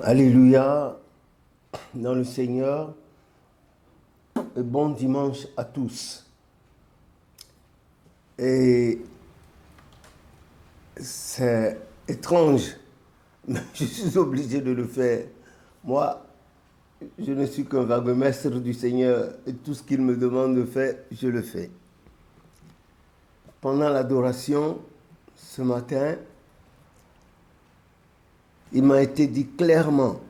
Alléluia dans le Seigneur et bon dimanche à tous. Et c'est étrange, mais je suis obligé de le faire. Moi, je ne suis qu'un vaguemestre du Seigneur et tout ce qu'il me demande de faire, je le fais. Pendant l'adoration, ce matin, il m'a été dit clairement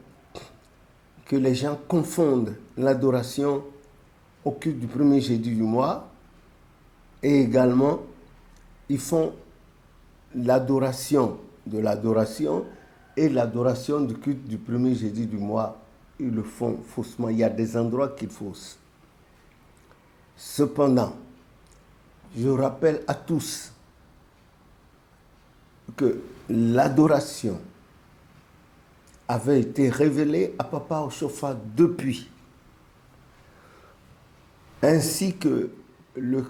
que les gens confondent l'adoration au culte du premier jeudi du mois et également ils font l'adoration de l'adoration et l'adoration du culte du premier jeudi du mois. Ils le font faussement. Il y a des endroits qu'ils faussent. Cependant, je rappelle à tous que l'adoration avait été révélée à Papa Oshofa depuis, ainsi que le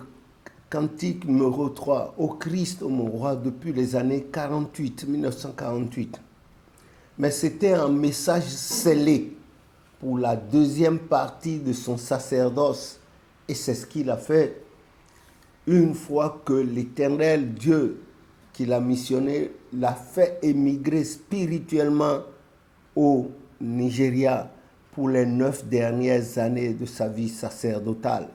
cantique numéro 3, au Christ, au mon roi, depuis les années 1948. Mais c'était un message scellé pour la deuxième partie de son sacerdoce. Et c'est ce qu'il a fait une fois que l'Éternel Dieu qui l'a missionné l'a fait émigrer spirituellement au Nigeria pour les 9 dernières années de sa vie sacerdotale.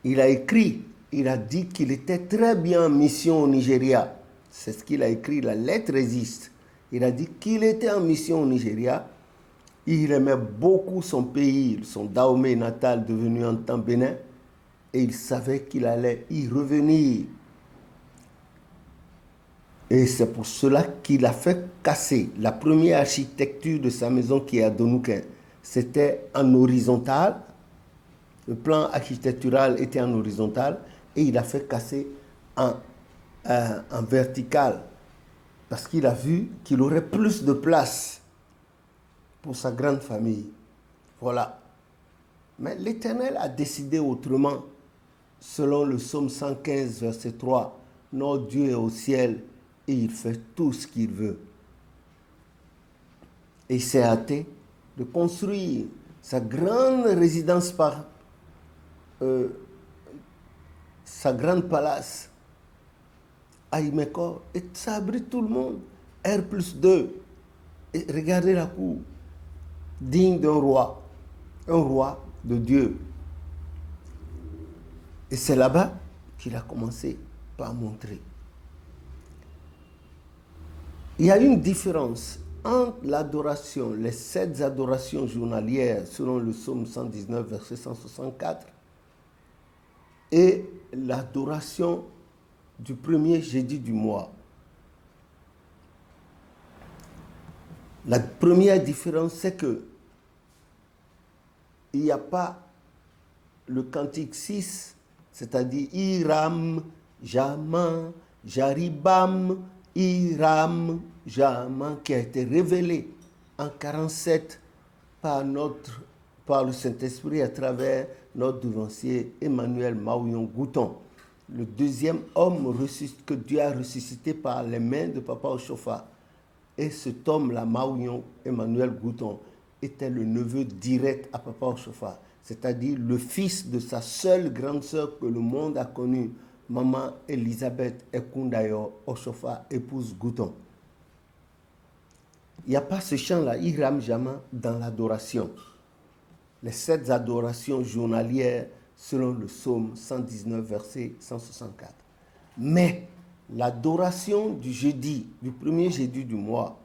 Il a écrit, il a dit qu'il était très bien en mission au Nigeria. C'est ce qu'il a écrit, la lettre existe. Il a dit qu'il était en mission au Nigeria. Il aimait beaucoup son pays, son Dahomey natal devenu en temps Bénin. Et il savait qu'il allait y revenir. Et c'est pour cela qu'il a fait casser la première architecture de sa maison qui est à Donouquin. C'était en horizontal. Le plan architectural était en horizontal et il a fait casser en vertical parce qu'il a vu qu'il aurait plus de place pour sa grande famille. Voilà. Mais l'Éternel a décidé autrement. Selon le psaume 115, verset 3, notre Dieu est au ciel et il fait tout ce qu'il veut. Et il s'est hâté de construire sa grande résidence par sa grande palace à Imeko, et ça abrite tout le monde. R+2. Et regardez la cour, digne d'un roi, un roi de Dieu. Et c'est là-bas qu'il a commencé par montrer. Il y a une différence entre l'adoration, les 7 adorations journalières, selon le psaume 119, verset 164, et l'adoration du premier jeudi du mois. La première différence, c'est que il n'y a pas le cantique 6, c'est-à-dire Iram, Jaman, Jaribam, Iram, Jaman, qui a été révélé en 47 par le Saint-Esprit à travers notre devancier Emmanuel Maouyon Gouton, le deuxième homme que Dieu a ressuscité par les mains de Papa Oshofa. Et cet homme-là, Maouyon Emmanuel Gouton, était le neveu direct à Papa Oshofa, c'est-à-dire le fils de sa seule grande sœur que le monde a connue, Maman Elisabeth Ekundayo Oshofa, épouse Gouton. Il n'y a pas ce chant-là, Iram Jama, dans l'adoration. Les 7 adorations journalières selon le psaume 119, verset 164. Mais l'adoration du jeudi, du premier jeudi du mois,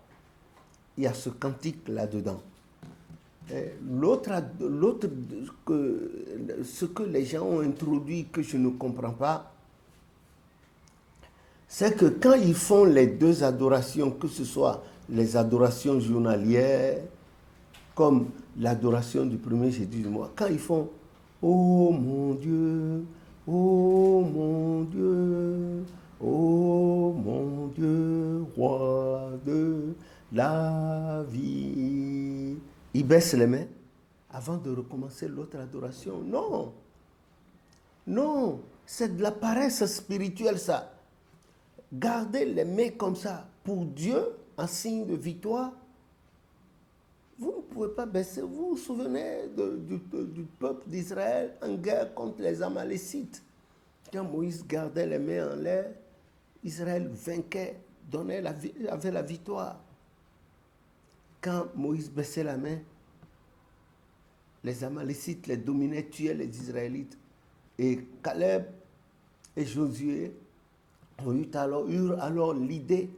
il y a ce cantique là-dedans. Ce que les gens ont introduit que je ne comprends pas, c'est que quand ils font les 2 adorations, que ce soit les adorations journalières, comme l'adoration du premier jeudi du mois, quand ils font « Oh mon Dieu, oh mon Dieu, oh mon Dieu, roi de la vie », ils baissent les mains avant de recommencer l'autre adoration. Non, non, c'est de la paresse spirituelle ça. Garder les mains comme ça pour Dieu, en signe de victoire, vous ne pouvez pas baisser. Vous vous souvenez du peuple d'Israël en guerre contre les Amalécites. Quand Moïse gardait les mains en l'air, Israël vainquait, avait la victoire. Quand Moïse baissait la main, les Amalécites les dominaient, tuaient les Israélites. Et Caleb et Josué eurent alors l'idée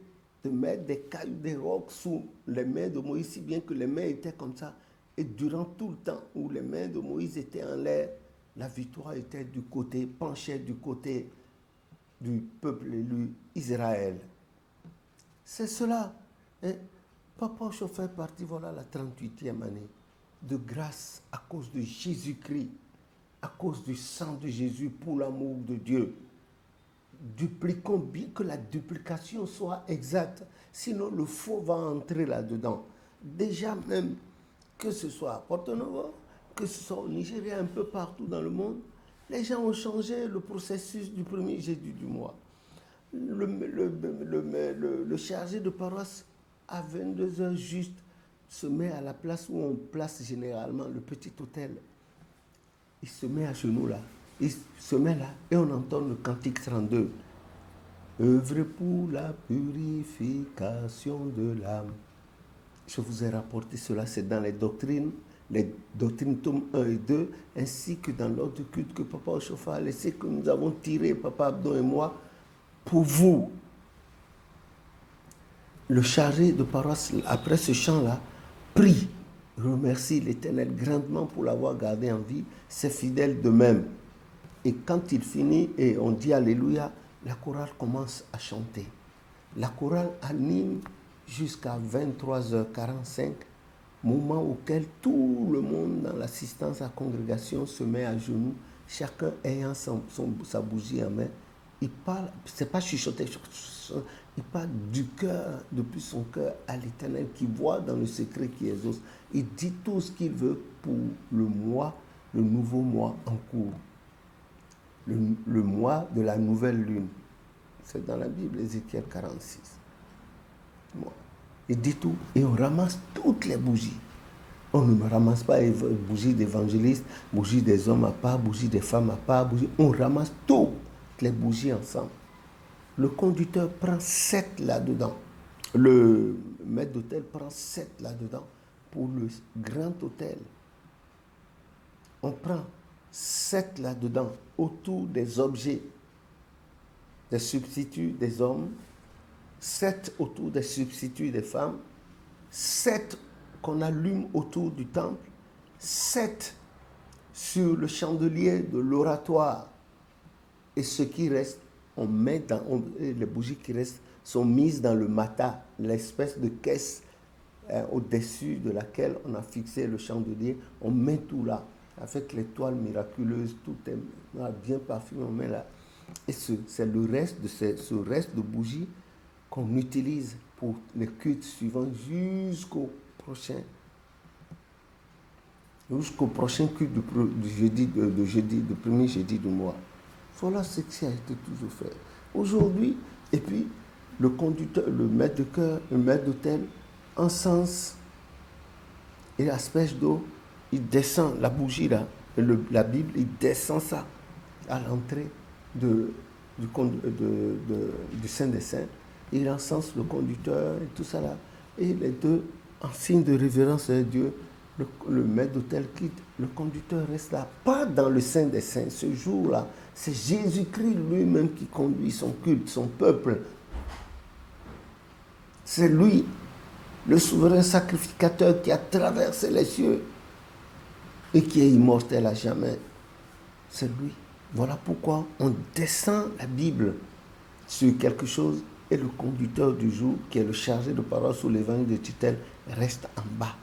de mettre des cailloux, des rocs sous les mains de Moïse, si bien que les mains étaient comme ça. Et durant tout le temps où les mains de Moïse étaient en l'air, la victoire était penchait du côté du peuple élu Israël. C'est cela. Et Papa Osho fait partie, voilà la 38e année, de grâce à cause de Jésus-Christ, à cause du sang de Jésus pour l'amour de Dieu. Dupliquons bien, que la duplication soit exacte, sinon le faux va entrer là-dedans. Déjà même, que ce soit à Porto Novo, que ce soit au Nigeria, un peu partout dans le monde, les gens ont changé le processus du premier jeudi du mois. Le chargé de paroisse, à 22h juste, se met à la place où on place généralement le petit autel. Il se met à genoux là. Il se met là et on entend le cantique 32. Œuvre pour la purification de l'âme. Je vous ai rapporté cela, c'est dans les doctrines tomes 1 et 2, ainsi que dans l'ordre de culte que Papa Oshofa a laissé, que nous avons tiré, Papa Abdon et moi, pour vous. Le chargé de paroisse, après ce chant-là, prie, remercie l'Éternel grandement pour l'avoir gardé en vie, ses fidèles de même. Et quand il finit et on dit Alléluia, la chorale commence à chanter. La chorale anime jusqu'à 23h45, moment auquel tout le monde dans l'assistance à la congrégation se met à genoux, chacun ayant sa bougie en main. Il parle, c'est pas chuchoter, il parle du cœur, depuis son cœur à l'Éternel qui voit dans le secret qui exauce. Il dit tout ce qu'il veut pour le nouveau mois en cours. Le mois de la nouvelle lune. C'est dans la Bible, Ézéchiel 46. Il dit tout et on ramasse toutes les bougies. On ne ramasse pas les bougies d'évangélistes, bougies des hommes à part, bougies des femmes à part, on ramasse toutes les bougies ensemble. Le conducteur prend 7 là-dedans. Le maître d'hôtel prend 7 là-dedans pour le grand hôtel. On prend 7 là-dedans autour des objets, des substituts des hommes, 7 autour des substituts des femmes, 7 qu'on allume autour du temple, 7 sur le chandelier de l'oratoire. Et ce qui reste, les bougies qui restent sont mises dans le mata, l'espèce de caisse au-dessus de laquelle on a fixé le chandelier. On met tout là, avec les toiles miraculeuses, tout est bien parfumé, on met là. Et c'est le reste de ce reste de bougies qu'on utilise pour les cultes suivants jusqu'au prochain culte du premier jeudi du mois. Voilà ce qui a été toujours fait. Aujourd'hui, et puis le conducteur, le maître de chœur, le maître d'hôtel, encense et asperge d'eau, il descend la bougie là, la Bible, il descend ça à l'entrée du Saint des Saints. Il encense le conducteur et tout ça là. Et les deux, en signe de révérence à Dieu, le maître d'hôtel quitte, le conducteur reste là, pas dans le Saint des Saints. Ce jour-là, c'est Jésus-Christ lui-même qui conduit son culte, son peuple. C'est lui, le souverain sacrificateur qui a traversé les cieux et qui est immortel à jamais. C'est lui. Voilà pourquoi on descend la Bible sur quelque chose et le conducteur du jour, qui est le chargé de parole sous l'évangile de tutelle, reste en bas.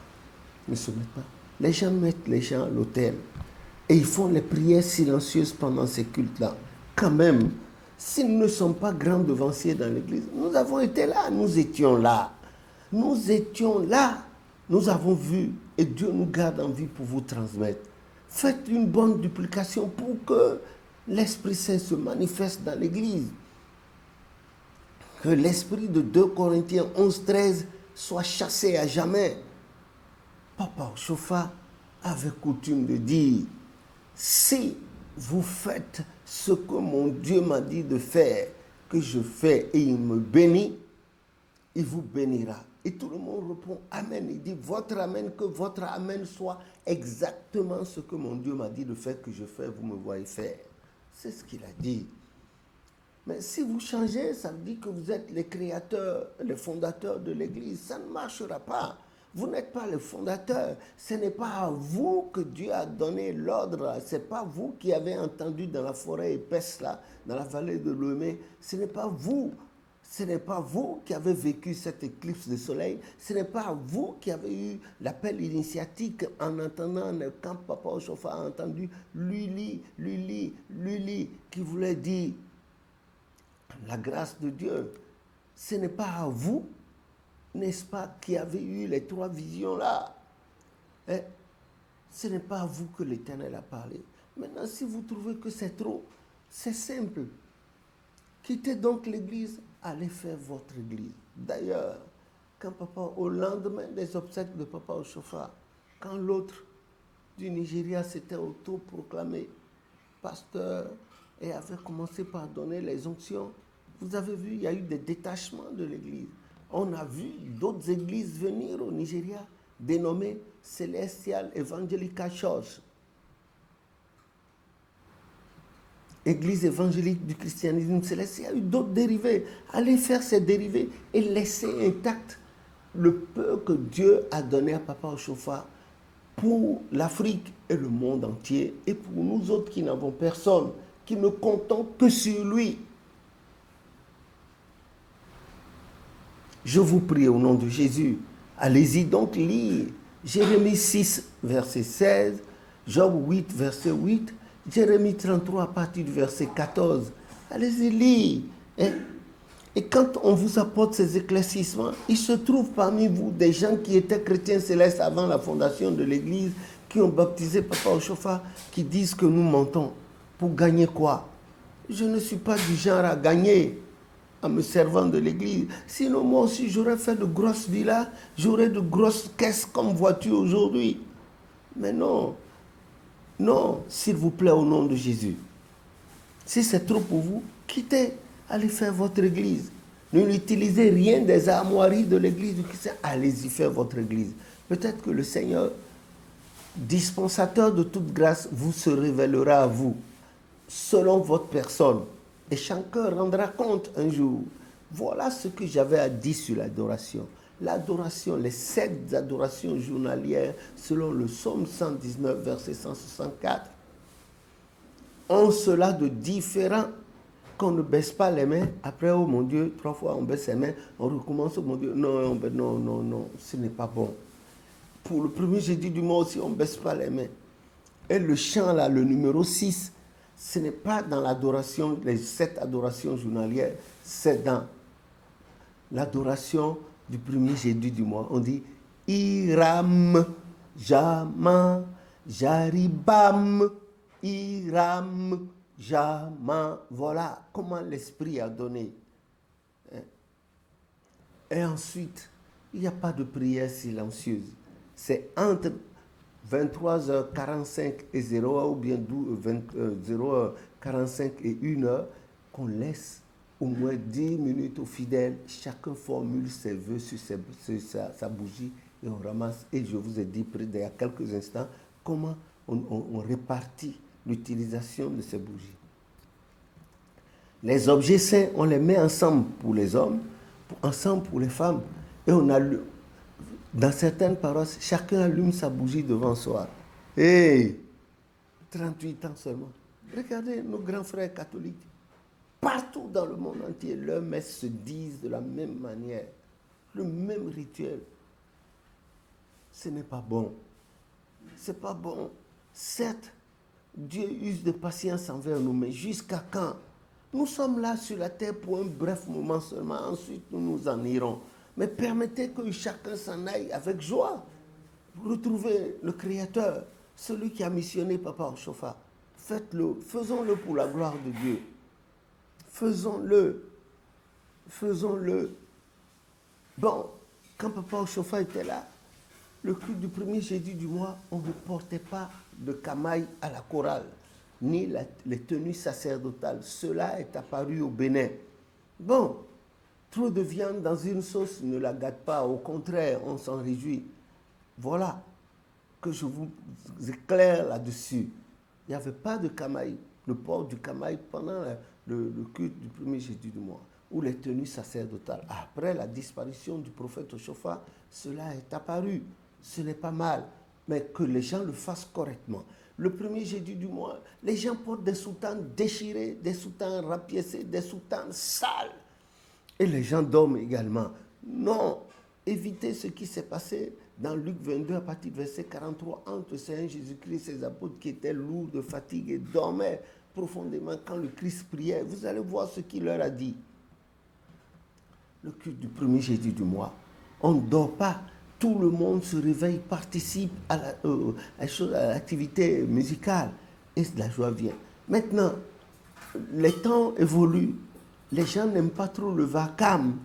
Ne se mettent pas. Les gens mettent les gens à l'autel et ils font les prières silencieuses pendant ces cultes-là. Quand même, si nous ne sommes pas grands devanciers dans l'église, nous avons été là, nous étions là. Nous étions là, nous avons vu et Dieu nous garde en vie pour vous transmettre. Faites une bonne duplication pour que l'Esprit Saint se manifeste dans l'église. Que l'esprit de 2 Corinthiens 11-13 soit chassé à jamais. Papa Ochofa avait coutume de dire, si vous faites ce que mon Dieu m'a dit de faire, que je fais et il me bénit, il vous bénira. Et tout le monde répond Amen. Il dit votre Amen, que votre Amen soit exactement ce que mon Dieu m'a dit de faire, que je fais, vous me voyez faire. C'est ce qu'il a dit. Mais si vous changez, ça veut dire que vous êtes les créateurs, les fondateurs de l'Église. Ça ne marchera pas. Vous n'êtes pas les fondateurs. Ce n'est pas à vous que Dieu a donné l'ordre. Ce n'est pas vous qui avez entendu dans la forêt épaisse, là, dans la vallée de Lomé. Ce n'est pas vous. Ce n'est pas vous qui avez vécu cette éclipse de soleil. Ce n'est pas vous qui avez eu l'appel initiatique en entendant, quand Papa Ochofa a entendu Luli, qui voulait dire la grâce de Dieu. Ce n'est pas à vous, n'est-ce pas, qui avez eu les 3 visions-là. Ce n'est pas à vous que l'Éternel a parlé. Maintenant, si vous trouvez que c'est trop, c'est simple. Quittez donc l'église, allez faire votre église. D'ailleurs, quand papa, au lendemain des obsèques de Papa Ochofa, quand l'autre du Nigeria s'était autoproclamé pasteur et avait commencé par donner les onctions, vous avez vu, il y a eu des détachements de l'église. On a vu d'autres églises venir au Nigeria, dénommées Celestial Evangelical Church. Église évangélique du christianisme céleste, il y a eu d'autres dérivés. Allez faire ces dérivés et laissez intact le peu que Dieu a donné à Papa Ochofa pour l'Afrique et le monde entier, et pour nous autres qui n'avons personne, qui ne comptons que sur lui. Je vous prie au nom de Jésus, allez-y donc lire Jérémie 6, verset 16, Job 8, verset 8, Jérémie 33 à partir du verset 14. Allez-y lire. Et quand on vous apporte ces éclaircissements, il se trouve parmi vous des gens qui étaient chrétiens célestes avant la fondation de l'église, qui ont baptisé Papa Ochofa, qui disent que nous mentons. Pour gagner quoi? Je ne suis pas du genre à gagner en me servant de l'église. Sinon, moi aussi, j'aurais fait de grosses villas, j'aurais de grosses caisses comme voiture aujourd'hui. Mais non. Non, s'il vous plaît, au nom de Jésus. Si c'est trop pour vous, quittez, allez faire votre église. Ne n'utilisez rien des armoiries de l'église du Christ. Allez-y faire votre église. Peut-être que le Seigneur, dispensateur de toute grâce, vous se révélera à vous, selon votre personne. Et chacun rendra compte un jour. Voilà ce que j'avais à dire sur l'adoration. L'adoration, les 7 adorations journalières, selon le psaume 119, verset 164, ont cela de différent qu'on ne baisse pas les mains. Après, oh mon Dieu, 3 fois on baisse les mains, on recommence, oh mon Dieu, non, ce n'est pas bon. Pour le premier jeudi du mois aussi, on ne baisse pas les mains. Et le chant là, le numéro 6, ce n'est pas dans l'adoration, les 7 adorations journalières, c'est dans l'adoration du premier jeudi du mois. On dit Iram, Jama, Jaribam, Iram, Jama. Voilà comment l'Esprit a donné. Et ensuite, il n'y a pas de prière silencieuse. C'est entre 23h45 et 0h ou bien 0h45 et 1h qu'on laisse au moins 10 minutes aux fidèles. Chacun formule ses vœux sur sa bougie et on ramasse. Et je vous ai dit il y a quelques instants comment on répartit l'utilisation de ces bougies. Les objets saints, on les met ensemble pour les hommes, ensemble pour les femmes. Et on a dans certaines paroisses, chacun allume sa bougie devant soi. Hey, 38 ans seulement. Regardez nos grands frères catholiques. Partout dans le monde entier, leurs messes se disent de la même manière, le même rituel. Ce n'est pas bon. C'est pas bon. Certes, Dieu use de patience envers nous, mais jusqu'à quand? Nous sommes là sur la terre pour un bref moment seulement, ensuite nous nous en irons. Mais permettez que chacun s'en aille avec joie. Retrouvez le Créateur, celui qui a missionné Papa Ochofa. Faites-le, faisons-le pour la gloire de Dieu. Faisons-le. faisons-le. Bon, quand Papa Ochofa était là, le culte du premier jeudi du mois, on ne portait pas de camaille à la chorale, ni les tenues sacerdotales. Cela est apparu au Bénin. Bon, trop de viande dans une sauce ne la gâte pas, au contraire, on s'en réjouit. Voilà que je vous éclaire là-dessus. Il n'y avait pas de camaille, le port du camaille pendant le culte du premier jeudi du mois, ou les tenues sacerdotales. Après la disparition du prophète Ochofa, cela est apparu. Ce n'est pas mal, mais que les gens le fassent correctement. Le premier jeudi du mois, les gens portent des soutanes déchirées, des soutanes rapiécées, des soutanes sales. Et les gens dorment également. Non, évitez ce qui s'est passé dans Luc 22 à partir du verset 43, entre le Seigneur Jésus-Christ et ses apôtres qui étaient lourds de fatigue et dormaient profondément quand le Christ priait. Vous allez voir ce qu'il leur a dit. Le culte du premier jeudi du mois, on ne dort pas. Tout le monde se réveille, participe à l'activité musicale et la joie vient. Maintenant, les temps évoluent. Les gens n'aiment pas trop le vacarme.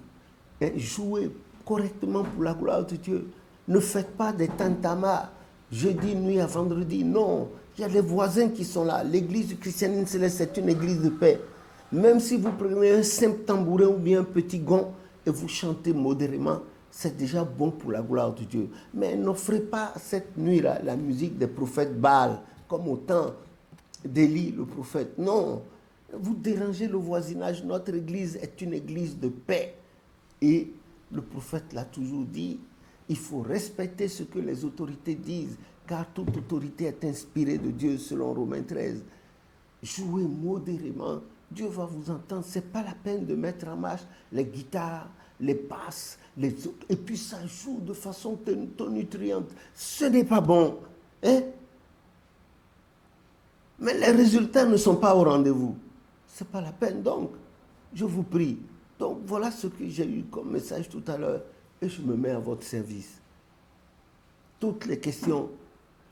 Jouez correctement pour la gloire de Dieu. Ne faites pas des tantamas jeudi nuit à vendredi. Non, il y a les voisins qui sont là. L'église du christianisme céleste, c'est une église de paix. Même si vous prenez un simple tambourin ou bien un petit gond et vous chantez modérément, c'est déjà bon pour la gloire de Dieu. Mais n'offrez pas cette nuit-là la musique des prophètes Baal, comme au temps d'Élie le prophète. Non, vous dérangez le voisinage. Notre église est une église de paix. Et le prophète l'a toujours dit, il faut respecter ce que les autorités disent, car toute autorité est inspirée de Dieu, selon Romains 13. Jouez modérément, Dieu va vous entendre. Ce n'est pas la peine de mettre en marche les guitares, les basses, et puis ça joue de façon tonitruante. Ce n'est pas bon. Hein? Mais les résultats ne sont pas au rendez-vous. Ce n'est pas la peine, donc, je vous prie. Donc, voilà ce que j'ai eu comme message tout à l'heure, et je me mets à votre service. Toutes les questions,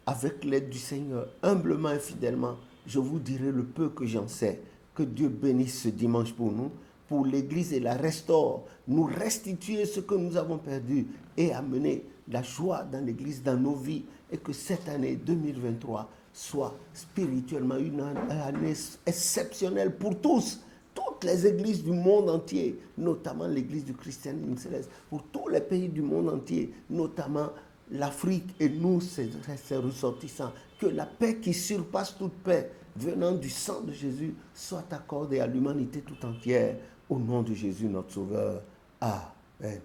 avec l'aide du Seigneur, humblement et fidèlement, je vous dirai le peu que j'en sais. Que Dieu bénisse ce dimanche pour nous, pour l'Église et la restaure, nous restituer ce que nous avons perdu et amener la joie dans l'Église, dans nos vies, et que cette année 2023 soit spirituellement une année exceptionnelle pour tous. Toutes les églises du monde entier, notamment l'église du christianisme céleste, pour tous les pays du monde entier, notamment l'Afrique et nous, ses ressortissants, que la paix qui surpasse toute paix, venant du sang de Jésus, soit accordée à l'humanité tout entière, au nom de Jésus notre Sauveur. Amen.